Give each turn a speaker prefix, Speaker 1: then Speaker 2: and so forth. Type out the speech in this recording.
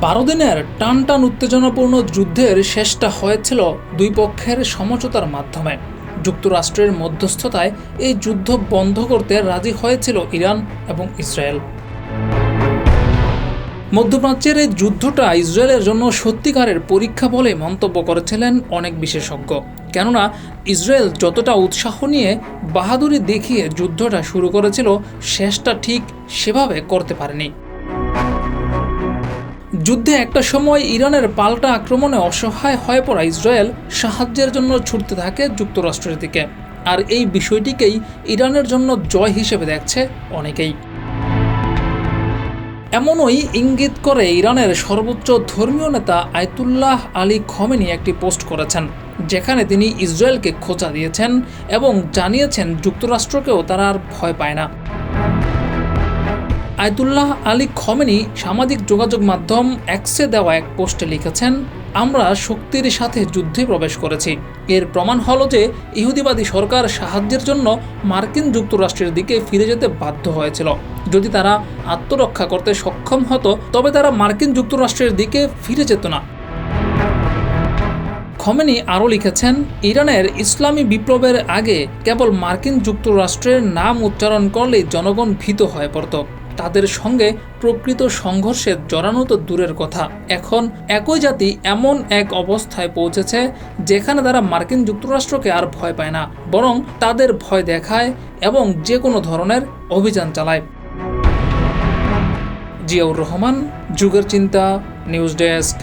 Speaker 1: 12 দিনের টানটান উত্তেজনাপূর্ণ যুদ্ধের শেষটা হয়েছিল দুই পক্ষের সমঝোতার মাধ্যমে। যুক্তরাষ্ট্রের মধ্যস্থতায় এই যুদ্ধ বন্ধ করতে রাজি হয়েছিল ইরান এবং ইসরায়েল। মধ্যপ্রাচ্যের এই যুদ্ধটা ইসরায়েলের জন্য সত্যিকারের পরীক্ষা বলে মন্তব্য করেছিলেন অনেক বিশেষজ্ঞ। কেননা ইসরায়েল যতটা উৎসাহ নিয়ে বাহাদুরি দেখিয়ে যুদ্ধটা শুরু করেছিল, শেষটা ঠিক সেভাবে করতে পারেনি। যুদ্ধে একটা সময় ইরানের পাল্টা আক্রমণে অসহায় হয়ে পড়া ইসরায়েল সাহায্যের জন্য ছুটতে থাকে যুক্তরাষ্ট্রের দিকে। আর এই বিষয়টিকেই ইরানের জন্য জয় হিসেবে দেখছে অনেকেই। এমনই ইঙ্গিত করে ইরানের সর্বোচ্চ ধর্মীয় নেতা আয়াতুল্লাহ আলী খমেনি একটি পোস্ট করেছেন, যেখানে তিনি ইসরায়েলকে খোঁচা দিয়েছেন এবং জানিয়েছেন যুক্তরাষ্ট্রকেও তারা আর ভয় পায় না। আয়াতুল্লাহ আলী খমেনি সামাজিক যোগাযোগ মাধ্যম এক্সে দেওয়া এক পোস্টে লিখেছেন, আমরা শক্তির সাথে যুদ্ধে প্রবেশ করেছি। এর প্রমাণ হলো যে ইহুদিবাদী সরকার সাহায্যের জন্য মার্কিন যুক্তরাষ্ট্রের দিকে ফিরে যেতে বাধ্য হয়েছিল। যদি তারা আত্মরক্ষা করতে সক্ষম হতো তবে তারা মার্কিন যুক্তরাষ্ট্রের দিকে ফিরে যেত না। খমেনি আরও লিখেছেন, ইরানের ইসলামী বিপ্লবের আগে কেবল মার্কিন যুক্তরাষ্ট্রের নাম উচ্চারণ করলেই জনগণ ভীত হয়ে পড়ত। তাদের সঙ্গে প্রকৃত সংঘর্ষে জড়ানো তো দূরের কথা, এখন একই জাতি এমন এক অবস্থায় পৌঁছেছে যেখানে তারা মার্কিন যুক্তরাষ্ট্রকে আর ভয় পায় না, বরং তাদের ভয় দেখায় এবং যে কোনো ধরনের অভিযান চালায়। জিয়াউর রহমান, যুগের চিন্তা, নিউজ ডেস্ক।